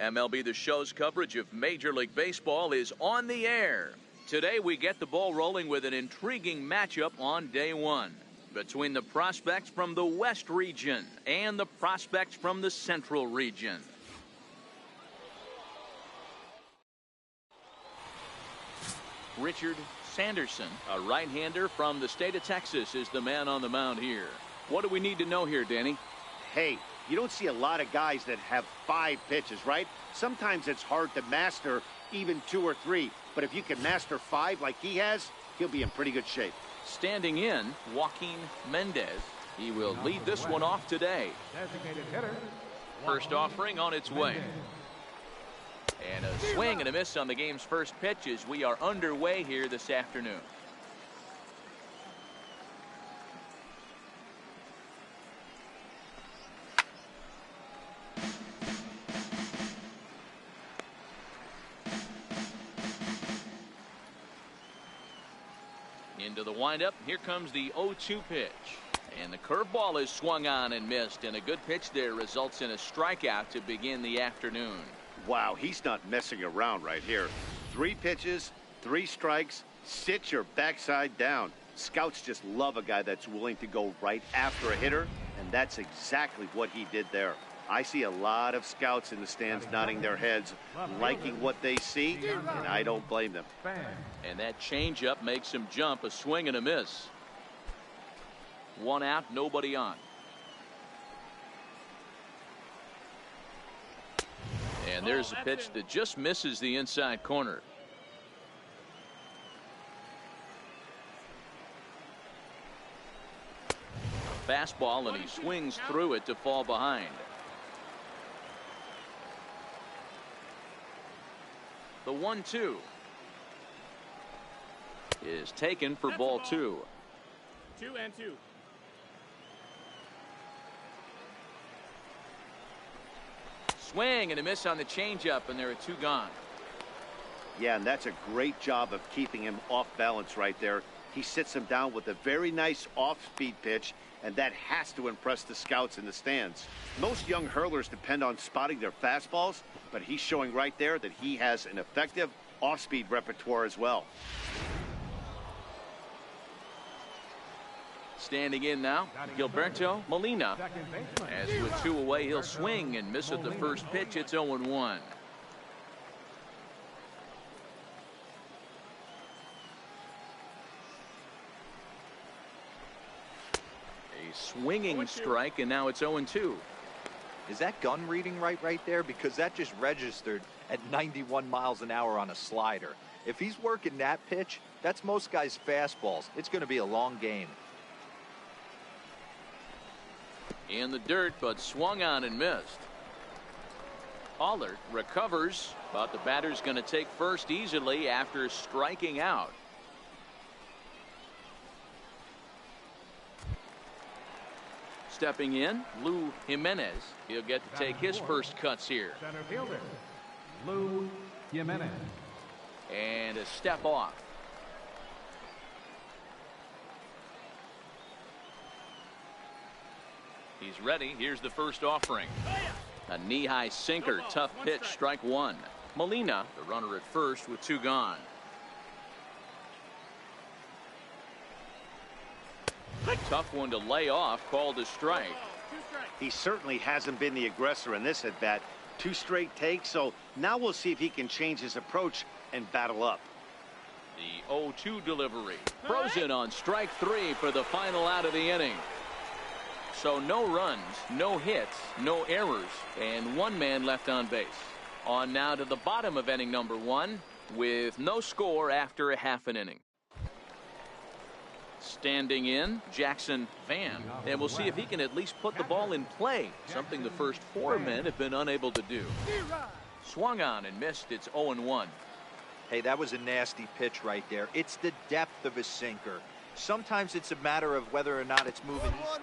MLB The Show's coverage of Major League Baseball is on the air. Today we get the ball rolling with an intriguing matchup on day one between the prospects from the West region and the prospects from the Central region. Richard Sanderson, a right-hander from the state of Texas, is the man on the mound here. What do we need to know here, Danny? Hey, you don't see a lot of guys that have 5 pitches, right? Sometimes it's hard to master even 2 or 3. But if you can master 5 like he has, he'll be in pretty good shape. Standing in, Joaquin Mendez. He will lead this one off today. First offering on its way. And a swing and a miss on the game's first pitch as we are underway here this afternoon. Into the windup. Here comes the 0-2 pitch. And the curveball is swung on and missed. And a good pitch there results in a strikeout to begin the afternoon. Wow, he's not messing around right here. 3 pitches, 3 strikes, sit your backside down. Scouts just love a guy that's willing to go right after a hitter, and that's exactly what he did there. I see a lot of scouts in the stands nodding their heads, liking what they see, and I don't blame them. And that changeup makes him jump. A swing and a miss. 1 out, nobody on. And there's a pitch that just misses the inside corner. Fastball, and he swings through it to fall behind. The 1-2 is taken for ball 2. 2-2. Swing and a miss on the changeup, and there are 2 gone. Yeah, and that's a great job of keeping him off balance right there. He sits him down with a very nice off-speed pitch, and that has to impress the scouts in the stands. Most young hurlers depend on spotting their fastballs, but he's showing right there that he has an effective off-speed repertoire as well. Standing in now, Gilberto Molina. As with 2 away, he'll swing and miss at the first pitch. It's 0-1. A swinging strike, and now it's 0-2. Is that gun reading right there? Because that just registered at 91 miles an hour on a slider. If he's working that pitch, that's most guys' fastballs. It's going to be a long game. In the dirt, but swung on and missed. Pollard recovers, but the batter's going to take first easily after striking out. Stepping in, Lou Jimenez. He'll get to take his first cuts here. Center fielder, Lou Jimenez. And a step off. He's ready. Here's the first offering. A knee-high sinker. Tough pitch. Strike 1. Molina, the runner at first with 2 gone. A tough one to lay off. Called a strike. He certainly hasn't been the aggressor in this at-bat. 2 straight takes, so now we'll see if he can change his approach and battle up. The 0-2 delivery. Frozen on strike 3 for the final out of the inning. So no runs, no hits, no errors, and 1 man left on base. On now to the bottom of inning number 1 with no score after a half an inning. Standing in, Jackson Van. And we'll see if he can at least put the ball in play, something the first 4 men have been unable to do. Swung on and missed. It's 0-1. Hey, that was a nasty pitch right there. It's the depth of his sinker. Sometimes it's a matter of whether or not it's moving east.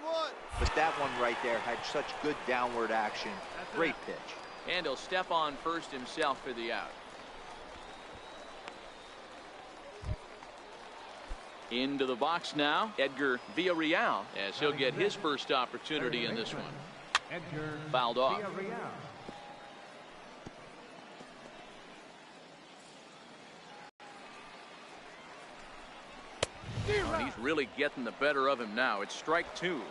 But that one right there had such good downward action. Great pitch. And he'll step on first himself for the out. Into the box now, Edgar Villarreal, as he'll get his first opportunity in this one. Fouled off. Oh, he's really getting the better of him now. It's strike two.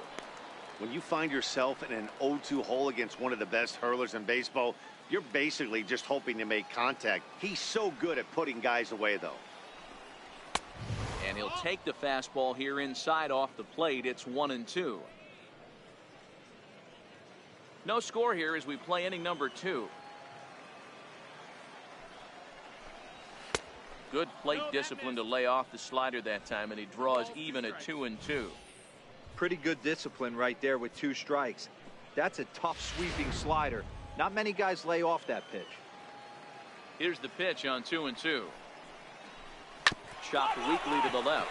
When you find yourself in an 0-2 hole against one of the best hurlers in baseball, you're basically just hoping to make contact. He's so good at putting guys away, though. And he'll take the fastball here inside off the plate. It's 1-2. No score here as we play inning number 2. Good plate discipline to lay off the slider that time, and he draws even at 2-2. Pretty good discipline right there with 2 strikes. That's a tough sweeping slider. Not many guys lay off that pitch. Here's the pitch on 2-2. Chopped weakly to the left.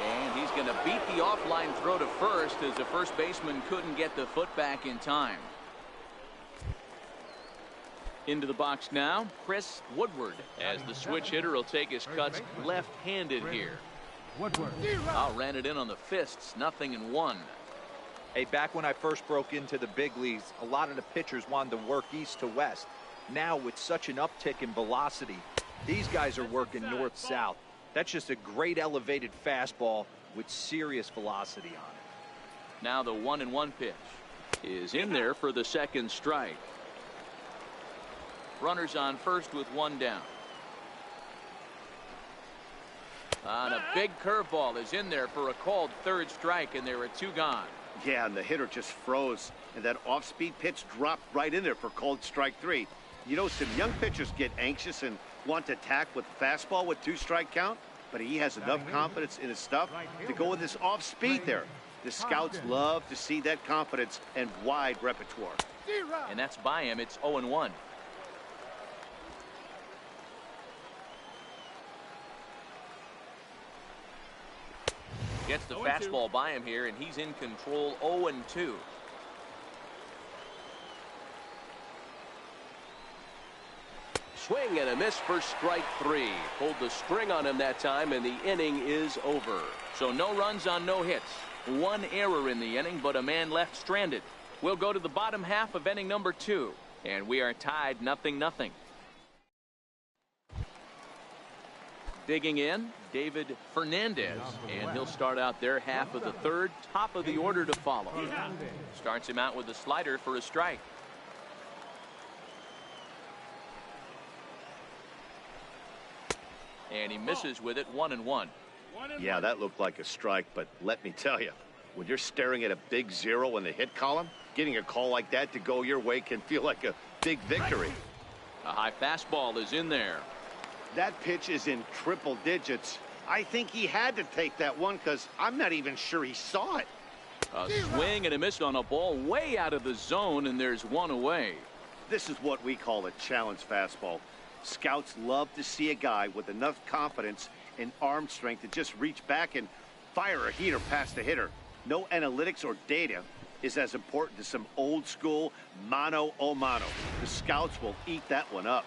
And he's going to beat the offline throw to first as the first baseman couldn't get the foot back in time. Into the box now, Chris Woodward, as the switch hitter will take his cuts left-handed here. Woodward. Ran it in on the fists, 0-1. Hey, back when I first broke into the big leagues, a lot of the pitchers wanted to work east to west. Now, with such an uptick in velocity, these guys are working north-south. That's just a great elevated fastball with serious velocity on it. Now the 1-1 pitch is in there for the second strike. Runners on first with 1 down. And a big curveball is in there for a called third strike, and there are 2 gone. Yeah, and the hitter just froze, and that off-speed pitch dropped right in there for called strike 3. You know, some young pitchers get anxious and want to attack with fastball with 2-strike count, but he has enough confidence in his stuff to go with this off-speed there. The scouts love to see that confidence and wide repertoire. And that's by him. It's 0-1. Gets the fastball by him here, and he's in control. 0-2. Swing and a miss for strike 3. Pulled the string on him that time, and the inning is over. So no runs on no hits. 1 error in the inning, but a man left stranded. We'll go to the bottom half of inning number 2, and we are tied 0-0. Digging in, David Fernandez, and he'll start out their half of the third. Top of the order to follow. Starts him out with a slider for a strike. And he misses with it. 1-1. Yeah, that looked like a strike, but let me tell you, when you're staring at a big 0 in the hit column, getting a call like that to go your way can feel like a big victory. A high fastball is in there. That pitch is in triple digits. I think he had to take that one because I'm not even sure he saw it. A swing and a miss on a ball way out of the zone, and there's 1 away. This is what we call a challenge fastball. Scouts love to see a guy with enough confidence and arm strength to just reach back and fire a heater past the hitter. No analytics or data is as important as some old school mano a mano. The scouts will eat that one up.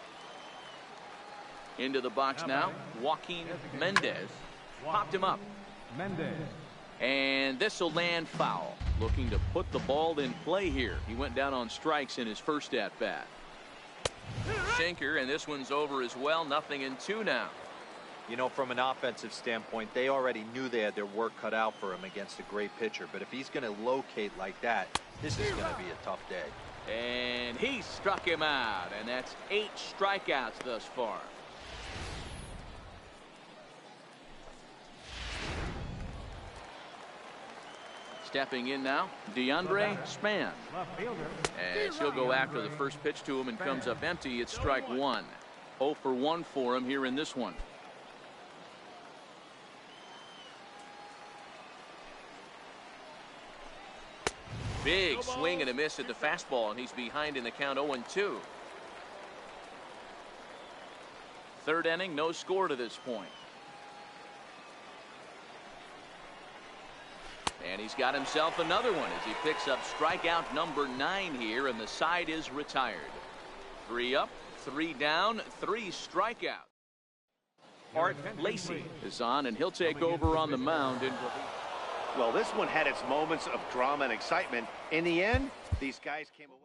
Into the box now, Joaquin Mendez. Popped him up. Mendez. And this will land foul. Looking to put the ball in play here. He went down on strikes in his first at-bat. Sinker, and this one's over as well. 0-2 now. You know, from an offensive standpoint, they already knew they had their work cut out for him against a great pitcher. But if he's going to locate like that, this is going to be a tough day. And he struck him out, and that's 8 strikeouts thus far. Stepping in now, DeAndre Span. As he'll go after the first pitch to him and comes up empty. It's strike 1. 0 for 1 for him here in this one. Big swing and a miss at the fastball, and he's behind in the count. 0-2. Third inning, no score to this point. And he's got himself another one as he picks up strikeout number 9 here, and the side is retired. 3 up, 3 down, 3 strikeouts. Art Lacey is on, and he'll take over on the mound. Well, this one had its moments of drama and excitement. In the end, these guys came away.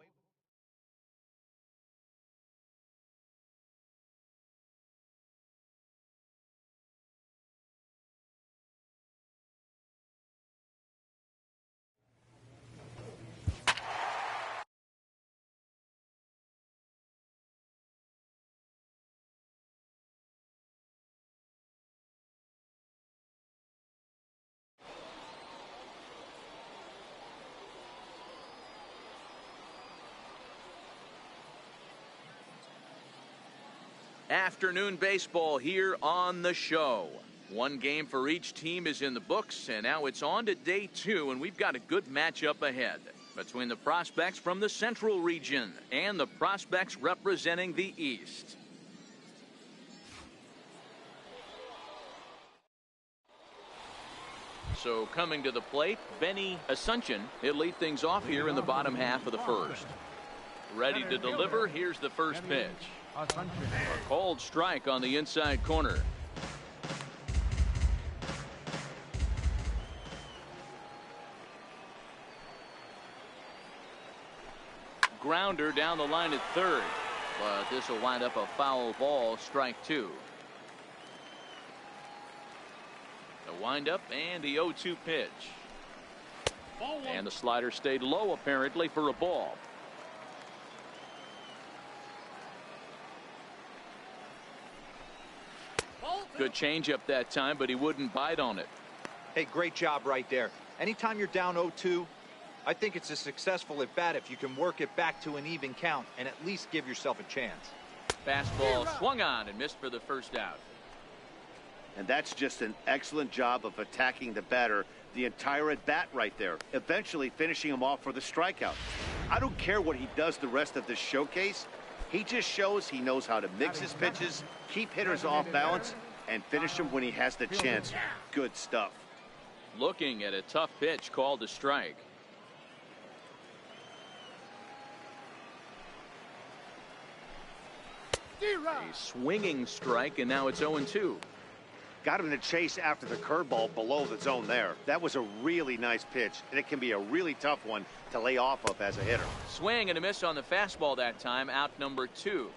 Afternoon baseball here on the show. One game for each team is in the books, and now it's on to day 2, and we've got a good matchup ahead between the prospects from the Central region and the prospects representing the East. So coming to the plate, Benny Asuncion. He'll lead things off here in the bottom half of the first. Ready to deliver. Here's the first pitch. A cold strike on the inside corner. Grounder down the line at third, but this will wind up a foul ball, strike 2. The windup and the 0-2 pitch. And the slider stayed low apparently for a ball. Good changeup that time, but he wouldn't bite on it. Hey, great job right there. Anytime you're down 0-2, I think it's a successful at bat if you can work it back to an even count and at least give yourself a chance. Fastball swung on and missed for the first out. And that's just an excellent job of attacking the batter the entire at bat right there, eventually finishing him off for the strikeout. I don't care what he does the rest of this showcase. He just shows he knows how to mix his pitches, keep hitters off balance, and finish him when he has the chance. Good stuff. Looking at a tough pitch called a strike. A swinging strike, and now it's 0-2. Got him to chase after the curveball below the zone there. That was a really nice pitch, and it can be a really tough one to lay off of as a hitter. Swing and a miss on the fastball that time, out number 2.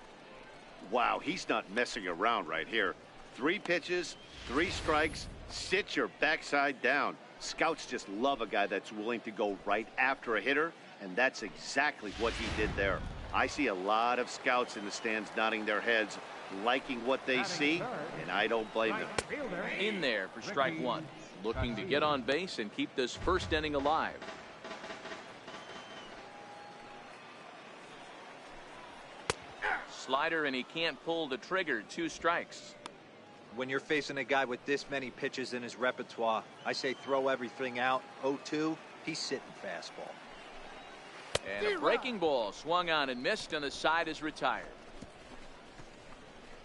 Wow, he's not messing around right here. 3 pitches, 3 strikes, sit your backside down. Scouts just love a guy that's willing to go right after a hitter, and that's exactly what he did there. I see a lot of scouts in the stands nodding their heads, liking what they see, and I don't blame them. In there for strike 1, looking to get on base and keep this first inning alive. Slider, and he can't pull the trigger. 2 strikes. When you're facing a guy with this many pitches in his repertoire, I say throw everything out. 0-2, he's sitting fastball. And a breaking ball swung on and missed, and the side is retired.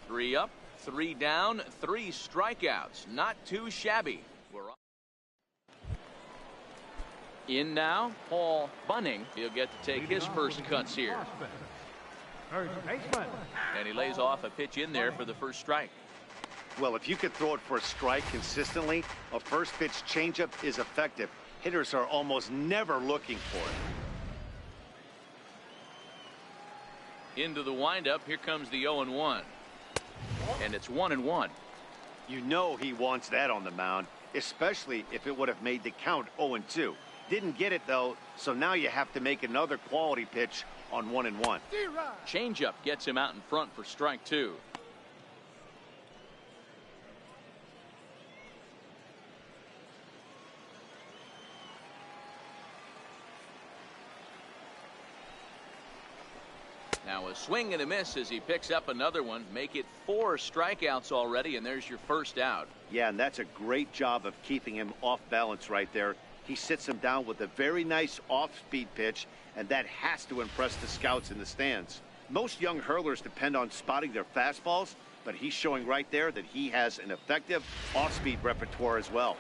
3 up, 3 down, 3 strikeouts. Not too shabby. In now, Paul Bunning. He'll get to take his first cuts here. And he lays off a pitch in there for the first strike. Well, if you could throw it for a strike consistently, a first pitch changeup is effective. Hitters are almost never looking for it. Into the windup. Here comes the 0-1. And it's 1-1. You know he wants that on the mound, especially if it would have made the count 0-2. Didn't get it, though, so now you have to make another quality pitch on 1-1. Changeup gets him out in front for strike 2. Now a swing and a miss as he picks up another one. Make it 4 strikeouts already, and there's your first out. Yeah, and that's a great job of keeping him off balance right there. He sits him down with a very nice off-speed pitch, and that has to impress the scouts in the stands. Most young hurlers depend on spotting their fastballs, but he's showing right there that he has an effective off-speed repertoire as well.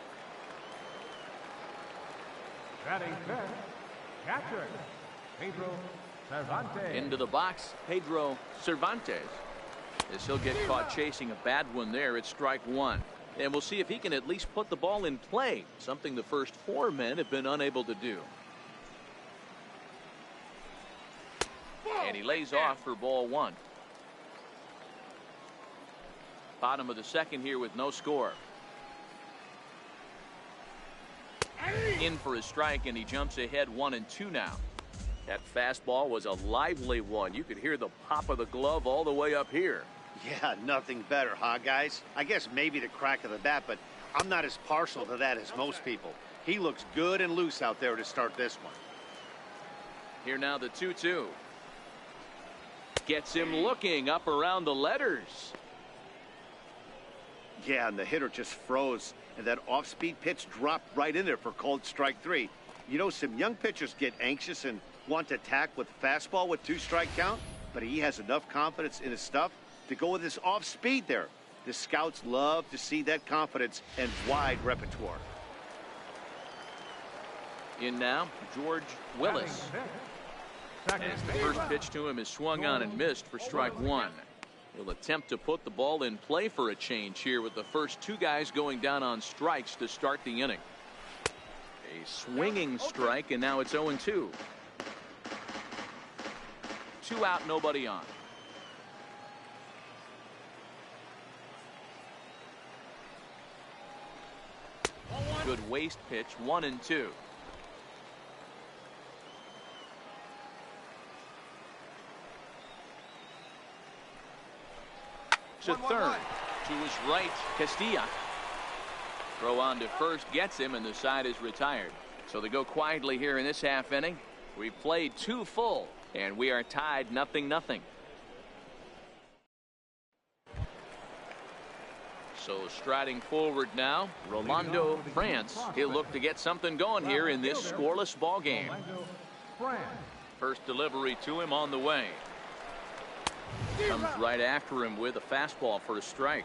Batting fifth, catcher, Pedro Cervantes. Into the box, Pedro Cervantes. As he'll get caught chasing a bad one there, it's strike 1. And we'll see if he can at least put the ball in play, something the first 4 men have been unable to do. And he lays off for ball 1. Bottom of the second here with no score. In for his strike, and he jumps ahead 1-2 now. That fastball was a lively one. You could hear the pop of the glove all the way up here. Yeah, nothing better, huh, guys? I guess maybe the crack of the bat, but I'm not as partial to that as most people. He looks good and loose out there to start this one. Here now the 2-2. Gets him looking up around the letters. Yeah, and the hitter just froze, and that off-speed pitch dropped right in there for called strike 3. You know, some young pitchers get anxious and want to attack with fastball with 2-strike count, but he has enough confidence in his stuff to go with his off-speed there. The scouts love to see that confidence and wide repertoire. In now, George Willis. And the first pitch to him is swung on and missed for strike 1. He'll attempt to put the ball in play for a change here with the first 2 guys going down on strikes to start the inning. A swinging strike, and now it's 0-2. 2 out, nobody on. Good waist pitch, 1-2. To third, to his right, Castilla. Throw on to first gets him, and the side is retired. So they go quietly here in this half inning. We've played 2 full, and we are tied 0-0. So striding forward now, Rolando France. He'll look to get something going here in this scoreless ball game. First delivery to him on the way. Comes right after him with a fastball for a strike.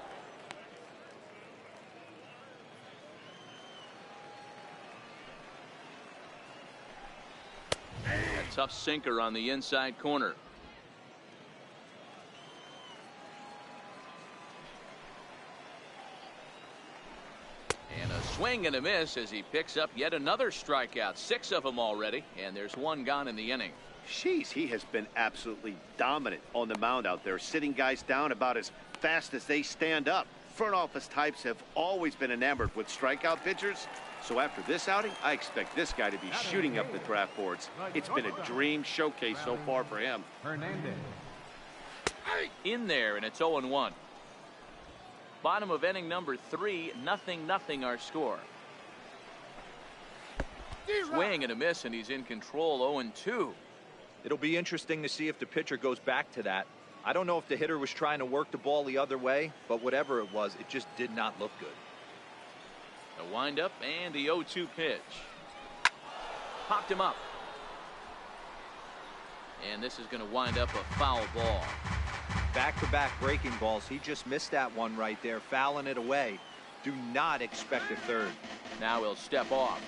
A tough sinker on the inside corner. And a swing and a miss as he picks up yet another strikeout. 6 of them already, and there's 1 gone in the inning. Jeez, he has been absolutely dominant on the mound out there, sitting guys down about as fast as they stand up. Front office types have always been enamored with strikeout pitchers. So after this outing, I expect this guy to be shooting up the draft boards. It's been a dream showcase so far for him. In there, and it's 0-1. Bottom of inning number 3, 0-0 our score. Swing and a miss, and he's in control, 0-2. It'll be interesting to see if the pitcher goes back to that. I don't know if the hitter was trying to work the ball the other way, but whatever it was, it just did not look good. The windup and the 0-2 pitch. Popped him up. And this is going to wind up a foul ball. Back-to-back breaking balls. He just missed that one right there, fouling it away. Do not expect a third. Now he'll step off.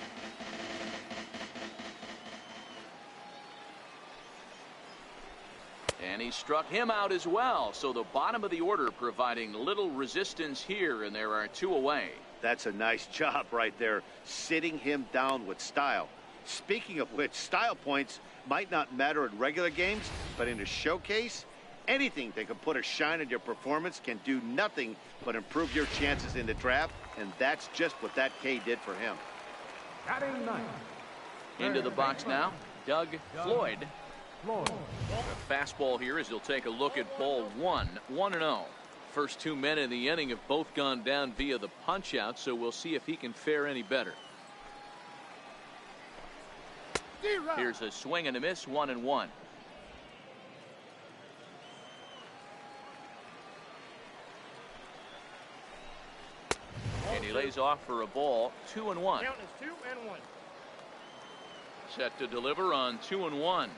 And he struck him out as well. So the bottom of the order providing little resistance here, and there are 2 away. That's a nice job right there, sitting him down with style. Speaking of which, style points might not matter in regular games, but in a showcase, anything that can put a shine on your performance can do nothing but improve your chances in the draft, and that's just what that K did for him. Into the box now, Doug Floyd. A fastball here as he'll take a look at ball 1, 1-0. First 2 men in the inning have both gone down via the punch out, so we'll see if he can fare any better. Here's a swing and a miss, 1-1. And he lays off for a ball, 2-1. Count is 2-1. Set to deliver on 2-1.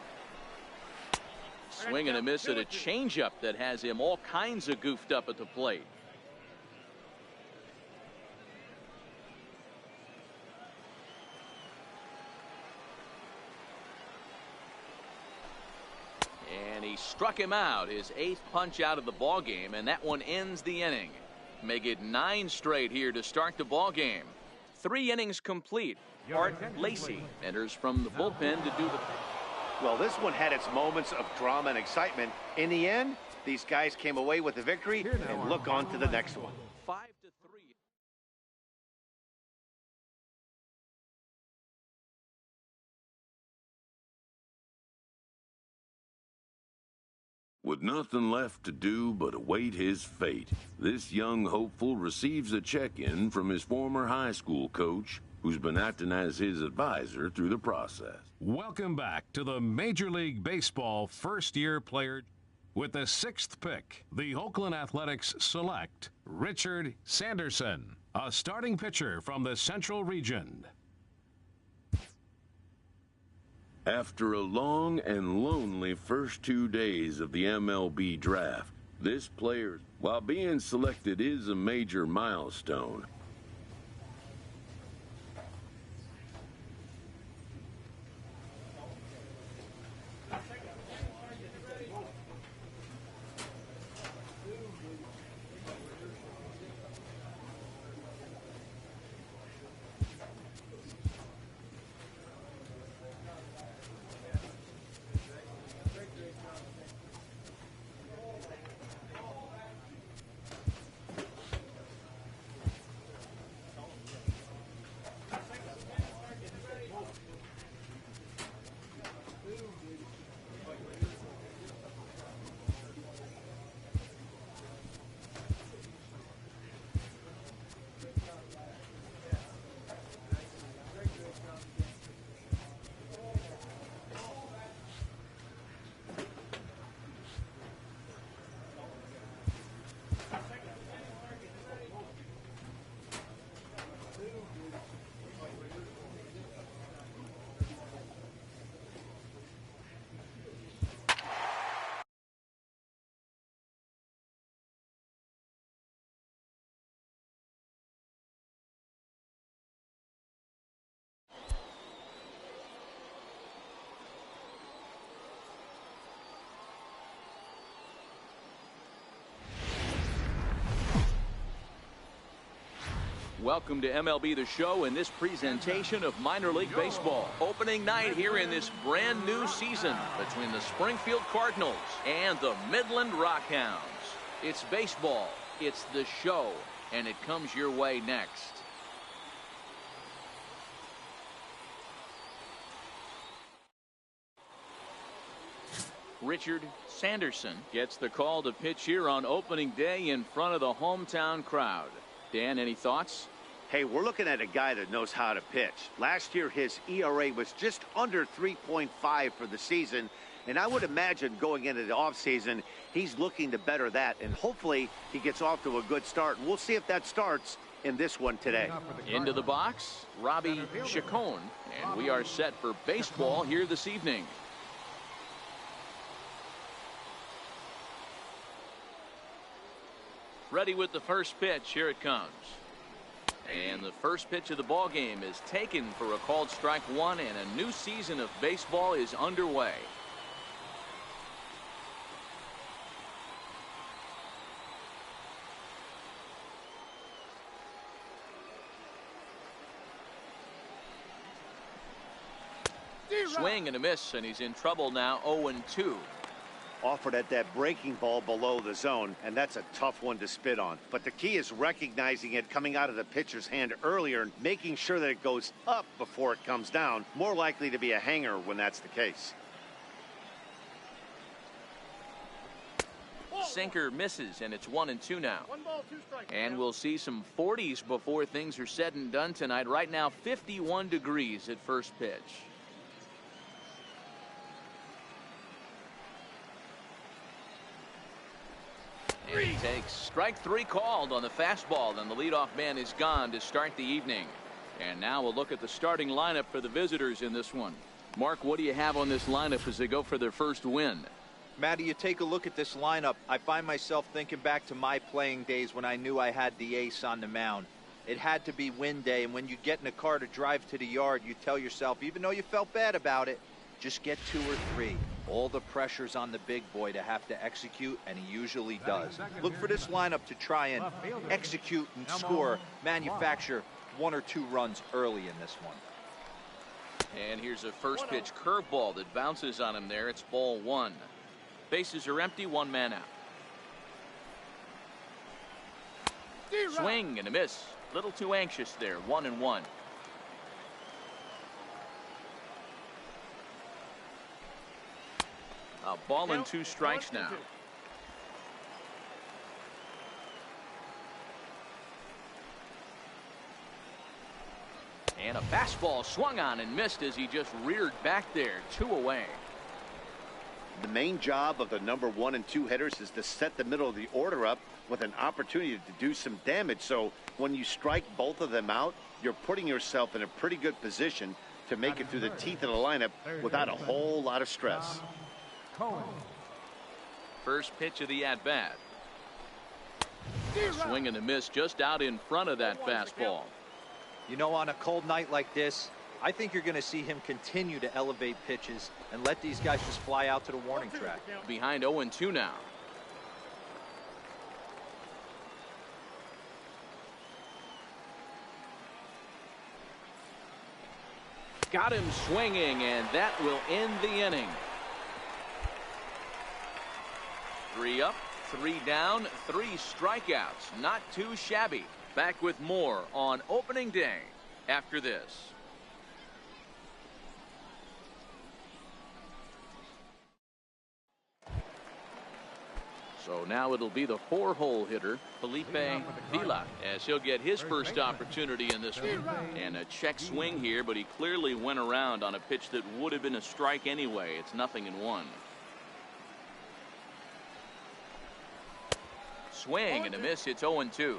Swing and a miss at a changeup that has him all kinds of goofed up at the plate. And he struck him out, his 8th punch out of the ball game, and that one ends the inning. Make it 9 straight here to start the ball game. 3 innings complete. Art Lacey enters from the bullpen to do the. Well, this one had its moments of drama and excitement. In the end, these guys came away with the victory and look on to the next one. 5-3. With nothing left to do but await his fate, this young hopeful receives a check-in from his former high school coach, who's been acting as his advisor through the process. Welcome back to the Major League Baseball first-year player. With the 6th pick, the Oakland Athletics select Richard Sanderson, a starting pitcher from the Central Region. After a long and lonely first 2 days of the MLB draft, this player, while being selected, is a major milestone. Welcome to MLB The Show and this presentation of minor league baseball. Opening night here in this brand new season between the Springfield Cardinals and the Midland Rockhounds. It's baseball, it's the show, and it comes your way next. Richard Sanderson gets the call to pitch here on opening day in front of the hometown crowd. Dan, any thoughts? Hey, we're looking at a guy that knows how to pitch. Last year, his ERA was just under 3.5 for the season, and I would imagine going into the offseason, he's looking to better that, and hopefully he gets off to a good start. We'll see if that starts in this one today. Into the box, Robbie Chacon, and we are set for baseball here this evening. Ready with the first pitch. Here it comes. And the first pitch of the ball game is taken for a called strike one, and a new season of baseball is underway. Swing and a miss, and he's in trouble now. 0-2. Offered at that breaking ball below the zone, and that's a tough one to spit on. But the key is recognizing it coming out of the pitcher's hand earlier and making sure that it goes up before it comes down. More likely to be a hanger when that's the case. Sinker misses, and it's 1-2 now. 1 ball, 2 strikes. And we'll see some 40s before things are said and done tonight. Right now, 51 degrees at first pitch. And he takes strike three called on the fastball, and the leadoff man is gone to start the evening. And now we'll look at the starting lineup for the visitors in this one. Mark, what do you have on this lineup as they go for their first win? Matty, you take a look at this lineup. I find myself thinking back to my playing days when I knew I had the ace on the mound. It had to be win day, and when you get in a car to drive to the yard, you tell yourself, even though you felt bad about it, just get 2 or 3. All the pressure's on the big boy to have to execute, and he usually does. Look for this lineup to try and execute and score, manufacture 1 or 2 runs early in this one. And here's a first pitch curveball that bounces on him there. It's ball 1. Bases are empty, 1 man out. Swing and a miss. Little too anxious there. 1-1. A ball and 2 strikes now. And a fastball swung on and missed as he just reared back there. 2 away. The main job of the number 1 and 2 hitters is to set the middle of the order up with an opportunity to do some damage. So when you strike both of them out, you're putting yourself in a pretty good position to make it through the teeth of the lineup without a whole lot of stress. First pitch of the at-bat. Swing and a miss just out in front of that fastball. You know, on a cold night like this, I think you're going to see him continue to elevate pitches and let these guys just fly out to the warning track. Behind 0-2 now. Got him swinging, and that will end the inning. 3 up, 3 down, 3 strikeouts. Not too shabby. Back with more on opening day after this. So now it'll be the 4-hole hitter, Felipe Vila, as he'll get his first opportunity in this one. And a check swing here, but he clearly went around on a pitch that would have been a strike anyway. It's 0-1. Swing and a miss. It's 0-2.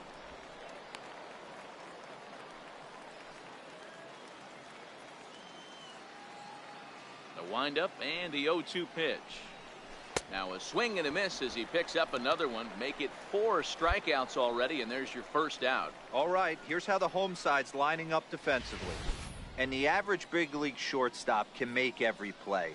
The windup and the 0-2 pitch. Now a swing and a miss as he picks up another one. Make it 4 strikeouts already, and there's your first out. All right, here's how the home side's lining up defensively. And the average big league shortstop can make every play,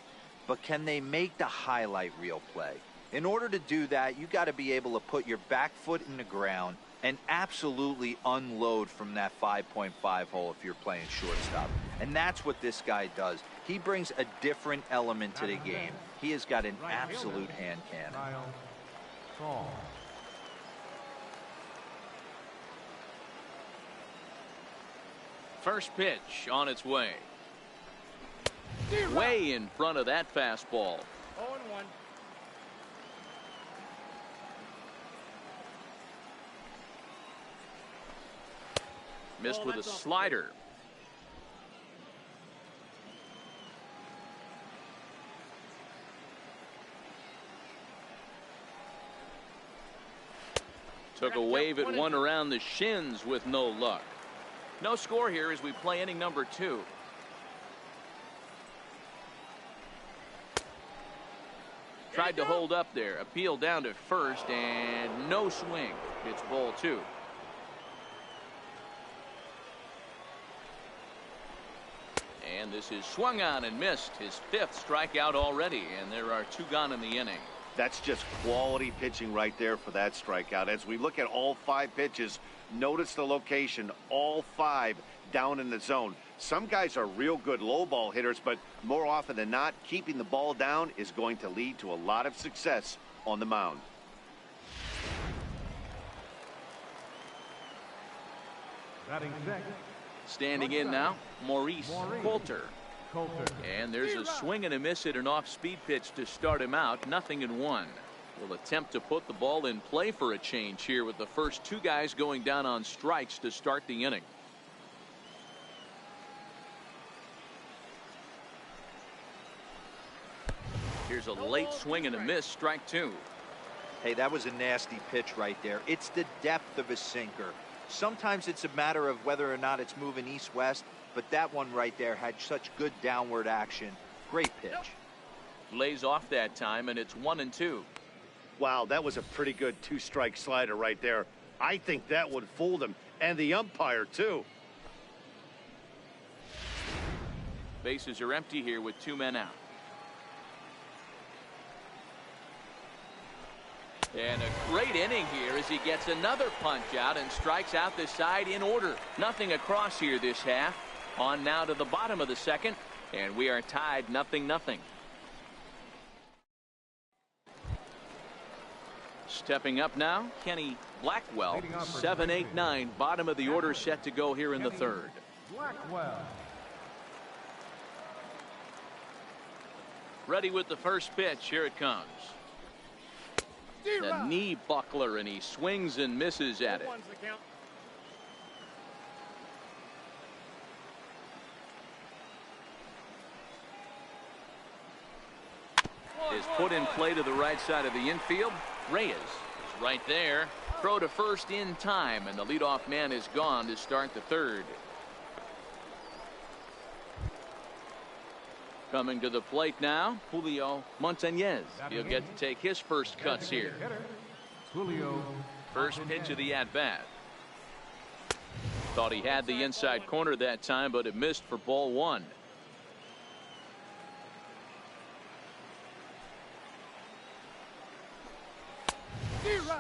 but can they make the highlight reel play? In order to do that, you got to be able to put your back foot in the ground and absolutely unload from that 5.5 hole if you're playing shortstop. And that's what this guy does. He brings a different element to the game. He has got an absolute hand cannon. First pitch on its way. Way in front of that fastball. 0-1. Missed with a slider. Took a wave at one around the shins with no luck. No score here as we play inning number 2. Tried to hold up there. Appeal down to first and no swing. It's ball 2. And this is swung on and missed. His 5th strikeout already, and there are 2 gone in the inning. That's just quality pitching right there for that strikeout. As we look at all 5 pitches, notice the location, all 5 down in the zone. Some guys are real good low ball hitters, but more often than not, keeping the ball down is going to lead to a lot of success on the mound. Standing in now, Maurice Coulter. And there's a swing and a miss at an off-speed pitch to start him out. 0-1. Will attempt to put the ball in play for a change here with the first 2 guys going down on strikes to start the inning. Here's a late swing and a miss, strike 2. Hey, that was a nasty pitch right there. It's the depth of a sinker. Sometimes it's a matter of whether or not it's moving east-west, but that one right there had such good downward action. Great pitch. Lays off that time, and it's 1-2. Wow, that was a pretty good 2-strike slider right there. I think that one fooled him, and the umpire, too. Bases are empty here with 2 men out. And a great inning here as he gets another punch out and strikes out the side in order. Nothing across here this half. On now to the bottom of the 2nd, and we are tied 0-0. Stepping up now, Kenny Blackwell. 7, 8, 9, bottom of the order set to go here in the 3rd. Ready with the first pitch. Here it comes. The knee buckler, and he swings and misses at it. is put in play to the right side of the infield. Reyes is right there. Throw to first in time, and the leadoff man is gone to start the third. Coming to the plate now, Julio Montañez. He'll get to take his first cuts here. Julio. First pitch of the at-bat. Thought he had the inside corner that time, but it missed for ball one.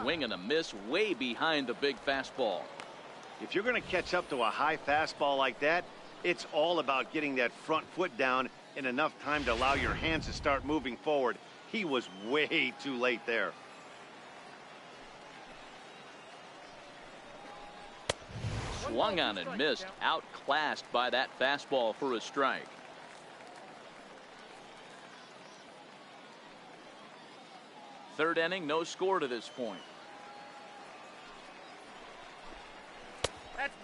Swing and a miss way behind the big fastball. If you're going to catch up to a high fastball like that, it's all about getting that front foot down in enough time to allow your hands to start moving forward. He was way too late there. Swung on and missed, outclassed by that fastball for a strike. Third inning, no score to this point.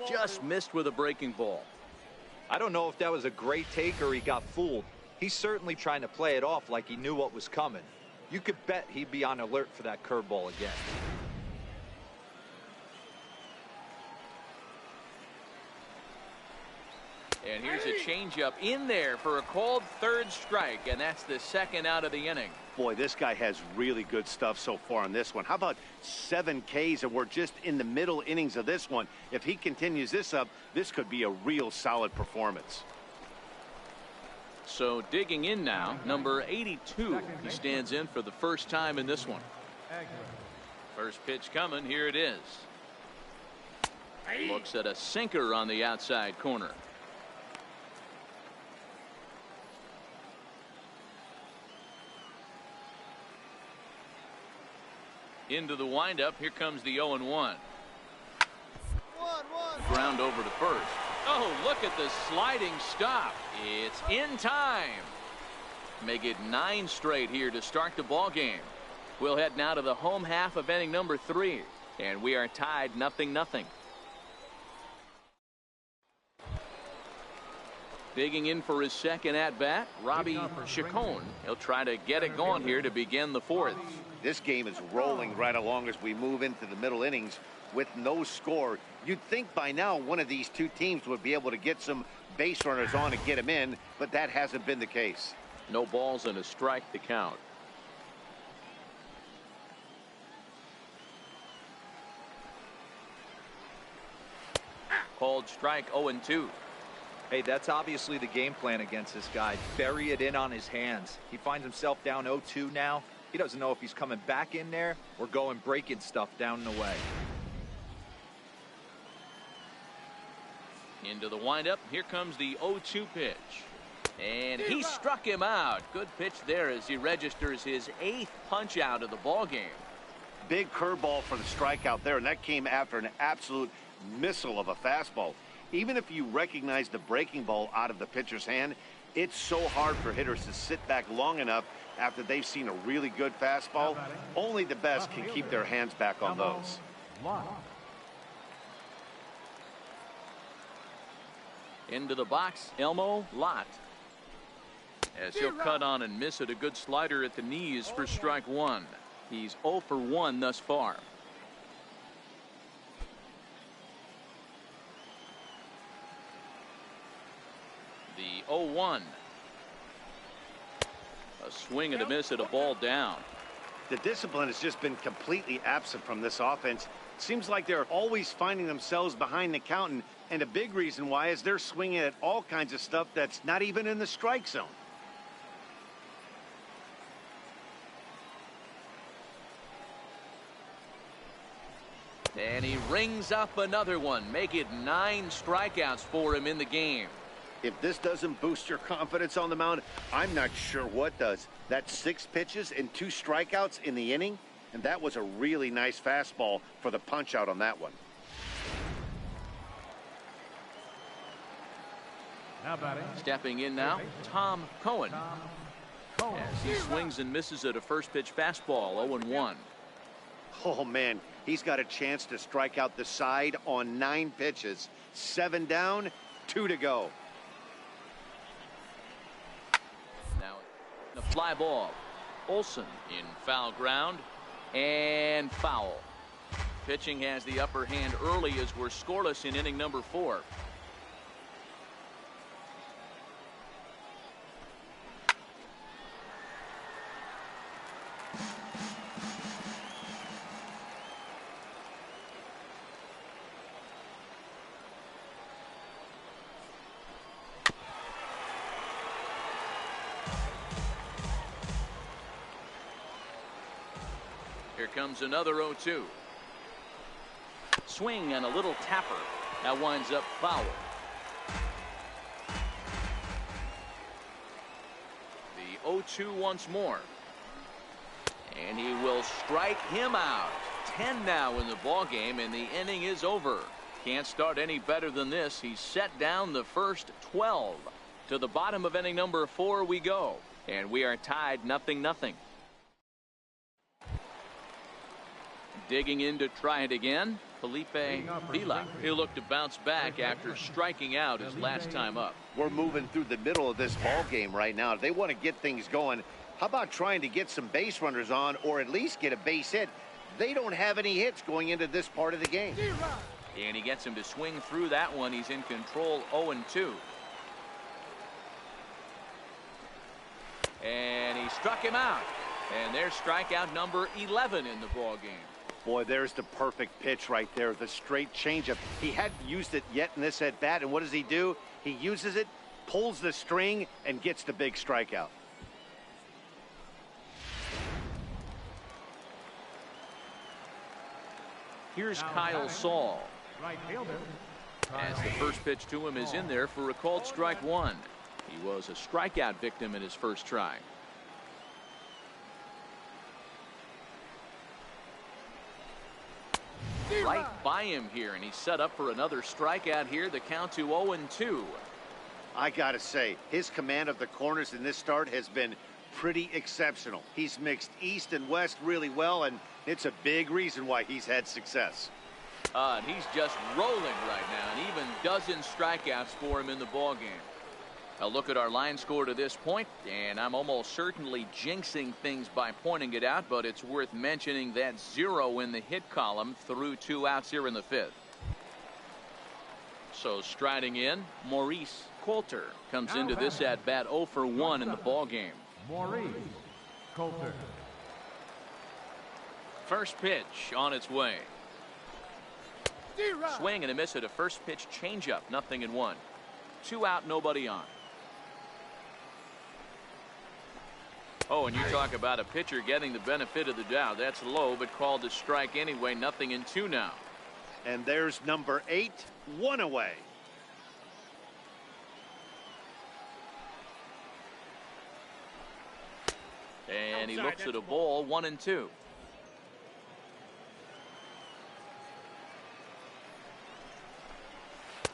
Just missed with a breaking ball. I don't know if that was a great take or he got fooled. He's certainly trying to play it off like he knew what was coming. You could bet he'd be on alert for that curveball again. And here's a changeup in there for a called third strike, and that's the second out of the inning. Boy, this guy has really good stuff so far on this one. How about 7 Ks, and we're just in the middle innings of this one. If he continues this up, this could be a real solid performance. So digging in now, number 82. He stands in for the first time in this one. First pitch coming. Here it is. Looks at a sinker on the outside corner. Into the windup. Here comes the 0-1. Ground over to first. Oh, look at the sliding stop. It's in time. Make it 9 straight here to start the ball game. We'll head now to the home half of inning number 3, and we are tied 0-0. Digging in for his second at bat, Robbie Chacon. He'll try to get it going here to begin the 4th. This game is rolling right along as we move into the middle innings with no score. You'd think by now one of these two teams would be able to get some base runners on and get them in, but that hasn't been the case. No balls and a strike to count. Called strike 0-2. Hey, that's obviously the game plan against this guy. Bury it in on his hands. He finds himself down 0-2 now. He doesn't know if he's coming back in there or going breaking stuff down the way. Into the windup. Here comes the 0-2 pitch. And he struck him out. Good pitch there as he registers his 8th punch out of the ball game. Big curveball for the strikeout there, and that came after an absolute missile of a fastball. Even if you recognize the breaking ball out of the pitcher's hand, it's so hard for hitters to sit back long enough after they've seen a really good fastball. Only the best can keep their hands back on those. Into the box, Elmo Lott. As he'll cut on and miss it, a good slider at the knees for strike 1. He's 0 for 1 thus far. The 0-1. A swing and a miss at a ball down. The discipline has just been completely absent from this offense. Seems like they're always finding themselves behind the count, and a big reason why is they're swinging at all kinds of stuff that's not even in the strike zone. And he rings up another one. Make it 9 strikeouts for him in the game. If this doesn't boost your confidence on the mound, I'm not sure what does. That's 6 pitches and 2 strikeouts in the inning, and that was a really nice fastball for the punch out on that one. Stepping in now, Tom Cohen. As he swings and misses at a first pitch fastball, 0-1. Oh man, he's got a chance to strike out the side on 9 pitches. 7 down, 2 to go. Now, the fly ball. Olson in foul ground and foul. Pitching has the upper hand early as we're scoreless in inning number 4. Here comes another 0-2. Swing and a little tapper. That winds up foul. The 0-2 once more. And he will strike him out. 10 now in the ball game, and the inning is over. Can't start any better than this. He's set down the first 12. To the bottom of inning number 4 we go. And we are tied 0-0. Digging in to try it again, Felipe Vila. He'll look to bounce back after striking out his last time up. We're moving through the middle of this ball game right now. If they want to get things going, how about trying to get some base runners on or at least get a base hit? They don't have any hits going into this part of the game. And he gets him to swing through that one. He's in control 0-2. And he struck him out. And there's strikeout number 11 in the ball game. Boy, there's the perfect pitch right there, the straight changeup. He hadn't used it yet in this at bat, and what does he do? He uses it, pulls the string, and gets the big strikeout. Here's Kyle Saul. As the first pitch to him is in there for a called strike 1. He was a strikeout victim in his first try. Right by him here, and he's set up for another strikeout here. The count to 0-2. I gotta say, his command of the corners in this start has been pretty exceptional. He's mixed east and west really well, and it's a big reason why he's had success. And he's just rolling right now, and even dozen strikeouts for him in the ball game. A look at our line score to this point, and I'm almost certainly jinxing things by pointing it out, but it's worth mentioning that 0 in the hit column through 2 outs here in the 5th. So striding in, Maurice Coulter comes into this at bat 0 for 1 in the ball game. Maurice Coulter. First pitch on its way. Swing and a miss at a first pitch changeup, 0-1. 2 out, nobody on. Oh, and you talk about a pitcher getting the benefit of the doubt. That's low, but called a strike anyway. 0-2 now. And there's number 8, 1 away. And he looks at a ball, 1-2.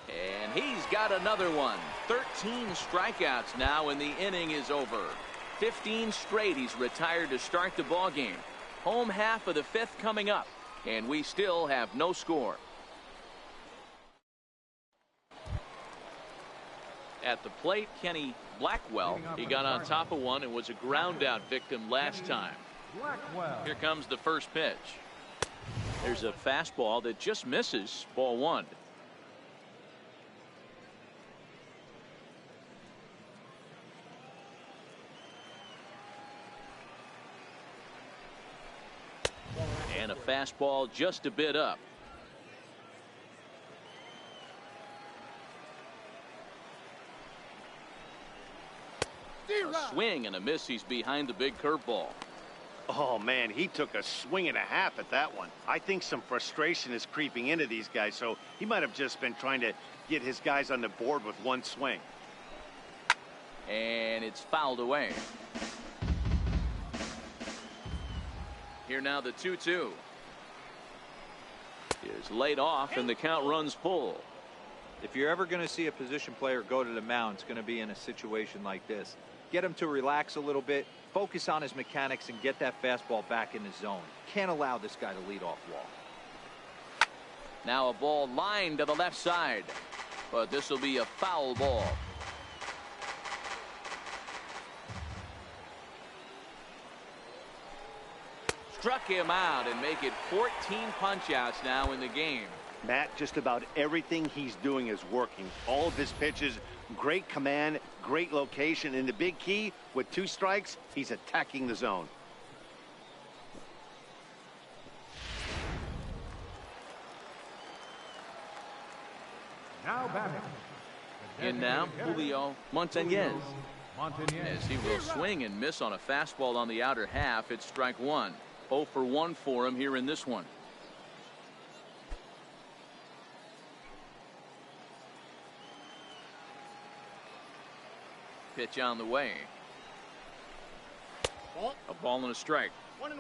And he's got another one. 13 strikeouts now, and the inning is over. 15 straight. He's retired to start the ball game. Home half of the 5th coming up, and we still have no score. At the plate, Kenny Blackwell. He got on top of one and was a ground out victim last time. Here comes the first pitch. There's a fastball that just misses. Ball 1. And a fastball just a bit up. A swing and a miss. He's behind the big curveball. Oh, man, he took a swing and a half at that one. I think some frustration is creeping into these guys, so he might have just been trying to get his guys on the board with one swing. And it's fouled away. Here now the 2-2 is laid off, and the count runs full. If you're ever going to see a position player go to the mound, it's going to be in a situation like this. Get him to relax a little bit, focus on his mechanics, and get that fastball back in the zone. Can't allow this guy to lead off wall. Now a ball lined to the left side, but this will be a foul ball. struck him out and make it 14 punch-outs now in the game. Matt, just about everything he's doing is working. All of his pitches, great command, great location, and the big key, with 2 strikes, he's attacking the zone. Now batting. In now, Julio Montañez. As he will swing and miss on a fastball on the outer half, it's strike 1. 0 for 1 for him here in this one. Pitch on the way. Ball. A ball and a strike. 1-1.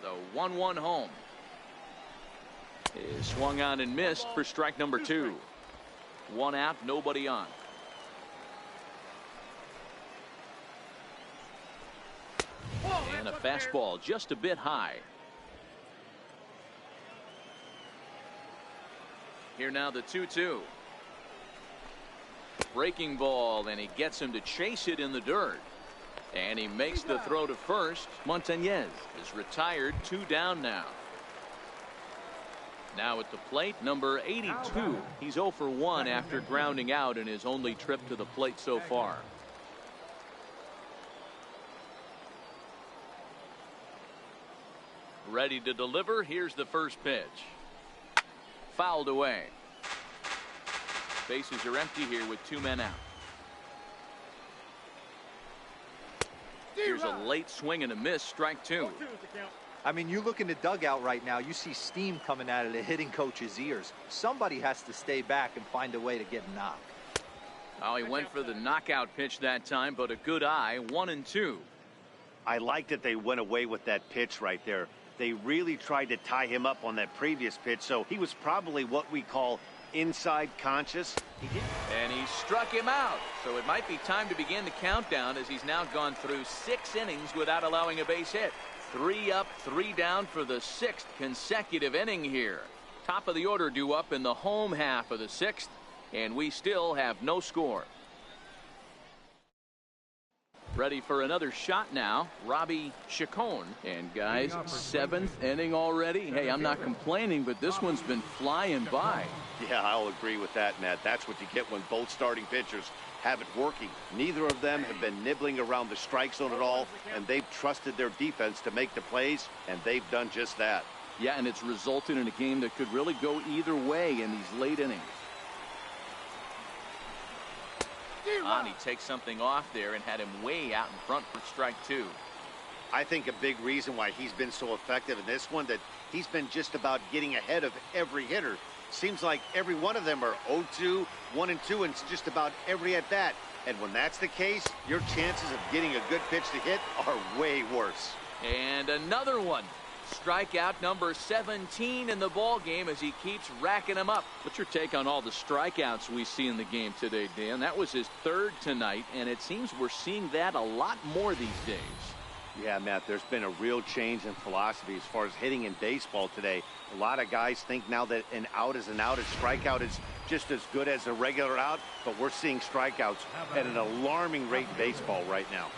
The 1-1 home is swung on and missed for strike number 2. 1 out, nobody on. And a fastball just a bit high. Here now the 2-2. Breaking ball, and he gets him to chase it in the dirt. And he makes the throw to first. Montañez is retired, 2 down now. Now at the plate, number 82. He's 0 for 1 after grounding out in his only trip to the plate so far. Ready to deliver. Here's the first pitch. Fouled away. Bases are empty here with 2 men out. Here's a late swing and a miss, strike 2. I mean, you look in the dugout right now, you see steam coming out of the hitting coach's ears. Somebody has to stay back and find a way to get knocked. Oh, he went for the knockout pitch that time, but a good eye, 1-2. I like that they went away with that pitch right there. They really tried to tie him up on that previous pitch, so he was probably what we call inside conscious. And he struck him out. So it might be time to begin the countdown, as he's now gone through 6 innings without allowing a base hit. 3 up, 3 down for the 6th consecutive inning here. Top of the order due up in the home half of the 6th, and we still have no score. Ready for another shot now, Robbie Chacon. And guys, 7th inning already. Hey, I'm not complaining, but this one's been flying by. Yeah, I'll agree with that, Matt. That's what you get when both starting pitchers have it working. Neither of them have been nibbling around the strike zone at all, and they've trusted their defense to make the plays, and they've done just that. Yeah, and it's resulted in a game that could really go either way in these late innings. He takes something off there and had him way out in front for strike 2. I think a big reason why he's been so effective in this one, that he's been just about getting ahead of every hitter. Seems like every one of them are 0-2, 1-2, and it's just about every at bat. And when that's the case, your chances of getting a good pitch to hit are way worse. And another one. Strikeout number 17 in the ball game as he keeps racking them up. What's your take on all the strikeouts we see in the game today, Dan? That was his 3rd tonight, and it seems we're seeing that a lot more these days. Yeah, Matt, there's been a real change in philosophy as far as hitting in baseball today. A lot of guys think now that an out is an out, a strikeout is just as good as a regular out, but we're seeing strikeouts at an alarming rate in baseball right now.